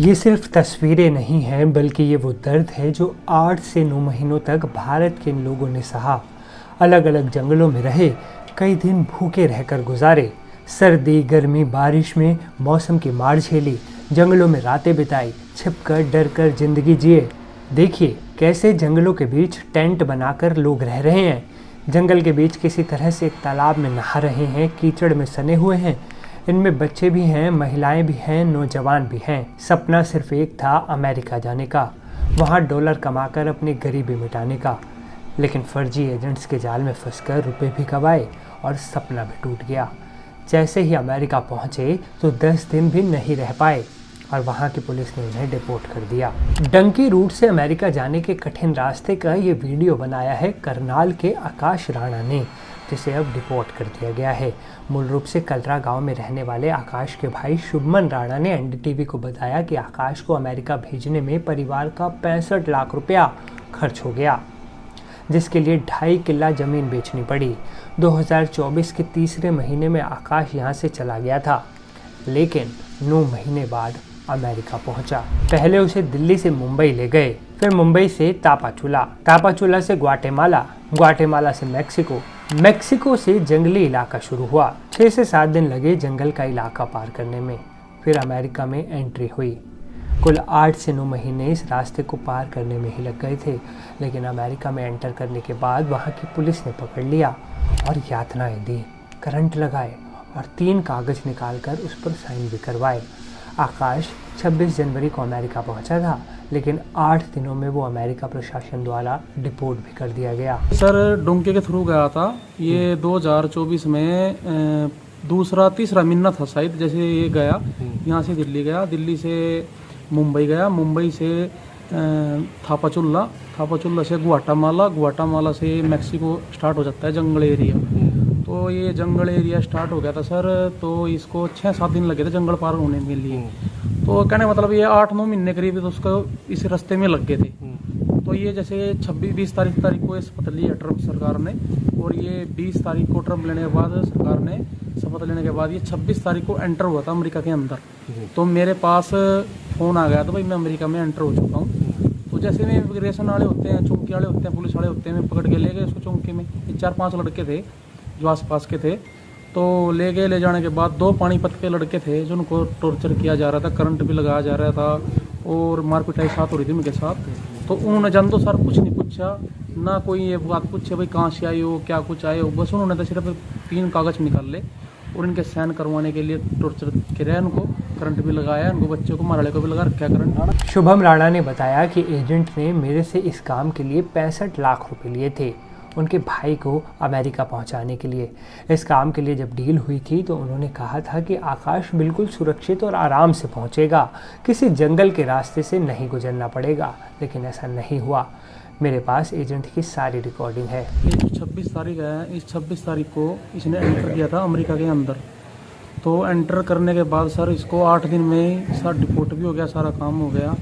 ये सिर्फ तस्वीरें नहीं हैं, बल्कि ये वो दर्द है जो 8 से 9 महीनों तक भारत के इन लोगों ने सहा। अलग अलग जंगलों में रहे, कई दिन भूखे रहकर गुजारे, सर्दी गर्मी बारिश में मौसम की मार झेली, जंगलों में रातें बिताई, छिपकर डर कर जिंदगी जिए। देखिए कैसे जंगलों के बीच टेंट बनाकर लोग रह रहे हैं, जंगल के बीच किसी तरह से एक तालाब में नहा रहे हैं, कीचड़ में सने हुए हैं। इनमें बच्चे भी हैं, महिलाएं भी हैं, नौजवान भी हैं। सपना सिर्फ एक था, अमेरिका जाने का, वहाँ डॉलर कमाकर अपनी गरीबी मिटाने का। लेकिन फर्जी एजेंट्स के जाल में फंसकर रुपए भी गंवाए और सपना भी टूट गया। जैसे ही अमेरिका पहुँचे तो 10 दिन भी नहीं रह पाए और वहाँ की पुलिस ने उन्हें डिपोर्ट कर दिया। डंकी रूट से अमेरिका जाने के कठिन रास्ते का ये वीडियो बनाया है करनाल के आकाश राणा ने, जिसे अब डिपोर्ट कर दिया गया है। मूल रूप से कलरा गांव में रहने वाले आकाश के भाई शुभमन राणा ने एनडीटीवी को बताया कि आकाश को अमेरिका भेजने में परिवार का 65 लाख रुपया खर्च हो गया, जिसके लिए 2.5 किल्ला जमीन बेचनी पड़ी। 2024 के तीसरे महीने में आकाश यहाँ से चला गया था, लेकिन 9 महीने बाद अमेरिका पहुंचा। पहले उसे दिल्ली से मुंबई ले गए, फिर मुंबई से तापाचुला, तापाचुला से ग्वाटेमाला, ग्वाटेमाला से मेक्सिको, मेक्सिको से जंगली इलाका शुरू हुआ। 6 से 7 दिन लगे जंगल का इलाका पार करने में, फिर अमेरिका में एंट्री हुई। कुल 8 से 9 महीने इस रास्ते को पार करने में ही लग गए थे, लेकिन अमेरिका में एंटर करने के बाद वहाँ की पुलिस ने पकड़ लिया और यातनाएं दी, करंट लगाए और 3 कागज़ निकालकर उस पर साइन भी करवाए। आकाश 26 जनवरी को अमेरिका पहुंचा था, लेकिन 8 दिनों में वो अमेरिका प्रशासन द्वारा डिपोर्ट भी कर दिया गया। सर डोंके के थ्रू गया था ये 2024 में तीसरा महीना था शायद। जैसे ये गया यहाँ से दिल्ली गया, दिल्ली से मुंबई गया, मुंबई से थापाचुल्ला, थापाचुल्ला से ग्वाटेमाला, ग्वाटेमाला से मेक्सिको स्टार्ट हो जाता है जंगल एरिया। तो ये जंगल एरिया स्टार्ट हो गया था सर, तो इसको 6-7 दिन लगे थे जंगल पार होने के लिए। तो कहने मतलब ये 8-9 महीने करीब तो उसको इस रास्ते में लग गए थे। तो ये जैसे 26-20 तारीख को ये शपथ ली है ट्रम्प सरकार ने, और ये 20 तारीख को ट्रम्प लेने के बाद सरकार ने शपथ लेने के बाद ये 26 तारीख को एंटर हुआ था अमेरिका के अंदर। तो मेरे पास फ़ोन आ गया था, भाई मैं अमेरिका में एंटर हो चुका हूँ। तो जैसे में इमिग्रेशन वाले होते हैं, चौकी वाले होते हैं, पुलिस वाले होते हैं, मैं पकड़ के ले गए उसको चौकी में। 4-5 लड़के थे जो आसपास के थे, तो ले गए। ले जाने के बाद 2 पानीपत के लड़के थे जो उनको टॉर्चर किया जा रहा था, करंट भी लगाया जा रहा था और मारपिटाई साथ हो रही थी उनके साथ। तो उन्होंने जान तो सर कुछ नहीं पूछा, ना कोई ये बात पूछे भाई कहाँ से आए हो, क्या कुछ आए हो। बस उन्होंने तो सिर्फ 3 कागज़ निकाल ले और इनके साइन करवाने के लिए टॉर्चर किया, उनको करंट भी लगाया, उनको बच्चों को मारने को भी लगा रखा करंट। शुभम राणा ने बताया कि एजेंट ने मेरे से इस काम के लिए 65 लाख रुपए लिए थे, उनके भाई को अमेरिका पहुंचाने के लिए। इस काम के लिए जब डील हुई थी तो उन्होंने कहा था कि आकाश बिल्कुल सुरक्षित और आराम से पहुंचेगा, किसी जंगल के रास्ते से नहीं गुजरना पड़ेगा, लेकिन ऐसा नहीं हुआ। मेरे पास एजेंट की सारी रिकॉर्डिंग है। ये जो 26 तारीख है, इस 26 तारीख को इसने एंटर किया था अमेरिका के अंदर। तो एंटर करने के बाद सर इसको 8 दिन में सर डिपोर्ट भी हो गया, सारा काम हो गया।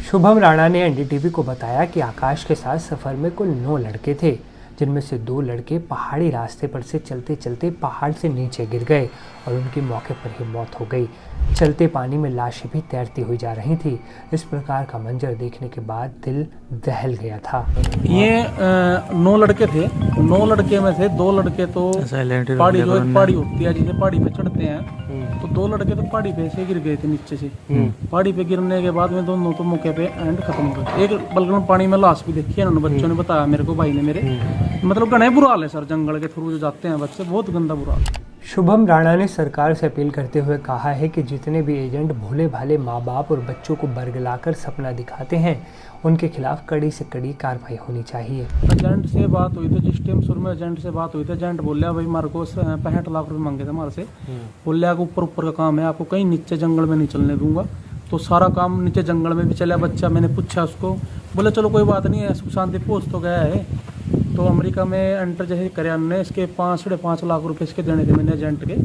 शुभम राणा ने एनडीटीवी को बताया कि आकाश के साथ सफ़र में कुल 9 लड़के थे, जिनमें से 2 लड़के पहाड़ी रास्ते पर से चलते चलते पहाड़ से नीचे गिर गए और उनकी मौके पर ही मौत हो गई। चलते पानी में लाशें भी तैरती हुई जा रही थी। इस प्रकार का मंजर देखने के बाद दिल दहल गया था। ये 9 लड़के थे, 9 लड़के में से 2 लड़के तो पहाड़ी, जो एक पहाड़ी होती है जिसे पहाड़ी पे चढ़ते हैं, तो 2 लड़के तो पहाड़ी पे से गिर गए थे नीचे से। पहाड़ी पे गिरने के बाद में दोनों तो मौके पे एंड खत्म हो गए। एक बल्कि पानी में लाश भी देखी है उन्होंने, बच्चों ने बताया मेरे को, भाई ने मेरे। मतलब घने बुरा हाल है सर, जंगल के थ्रू जो जाते हैं बच्चे, बहुत गंदा बुरा हाल। शुभम राणा ने सरकार से अपील करते हुए कहा है कि जितने भी एजेंट भोले भाले माँ बाप और बच्चों को बरगलाकर सपना दिखाते हैं, उनके खिलाफ कड़ी से कड़ी कार्रवाई होनी चाहिए। एजेंट से बात हुई थी, जिस टाइम शुरू में एजेंट से बात हुई थी, एजेंट बोलिया भाई मारे को 65 लाख रुपए मांगे थे हमारे से। बोलिया को ऊपर का काम है, आपको कहीं नीचे जंगल में नहीं चलने दूंगा। तो सारा काम नीचे जंगल में भी चला बच्चा। मैंने पूछा उसको, बोले चलो कोई बात नहीं है, सुख शांति पहुँच तो गया है। तो अमेरिका में एंटर जैसे कराया हमने, इसके 5-5.5 लाख रुपए इसके देने थे मैंने एजेंट के।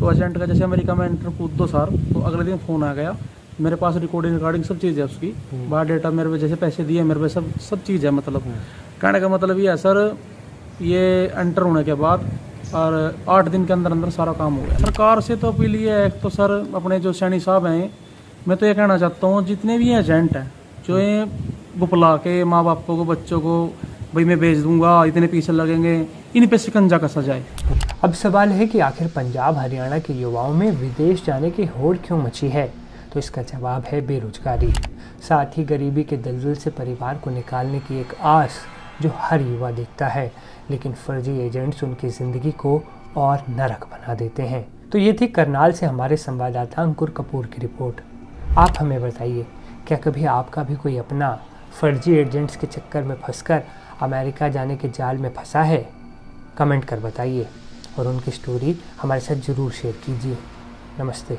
तो एजेंट का जैसे अमेरिका में एंटर कूद दो सर, तो अगले दिन फ़ोन आ गया। मेरे पास रिकॉर्डिंग सब चीज़ है उसकी, बायोडाटा मेरे पे, जैसे पैसे दिए मेरे पे सब चीज़ है। मतलब कहने का मतलब ये है सर, ये एंटर होने के बाद और 8 दिन के अंदर अंदर सारा काम हो गया। सरकार से तो अपील ये है, एक तो सर अपने जो सैनी साहब हैं मैं तो ये कहना चाहता हूँ जितने भी एजेंट हैं जो ये बुपला के माँ बापों को बच्चों को भाई मैं भेज दूंगा इतने पैसे लगेंगे, इन पे शिकंजा कसा जाए। अब सवाल है कि आखिर पंजाब हरियाणा के युवाओं में विदेश जाने की होड़ क्यों मची है? तो इसका जवाब है बेरोजगारी, साथ ही गरीबी के दलदल से परिवार को निकालने की एक आस जो हर युवा देखता है, लेकिन फर्जी एजेंट्स उनकी ज़िंदगी को और नरक बना देते हैं। तो ये थी करनाल से हमारे संवाददाता अंकुर कपूर की रिपोर्ट। आप हमें बताइए, क्या कभी आपका भी कोई अपना फर्जी एजेंट्स के चक्कर में फंसकर अमेरिका जाने के जाल में फंसा है? कमेंट कर बताइए और उनकी स्टोरी हमारे साथ ज़रूर शेयर कीजिए। नमस्ते।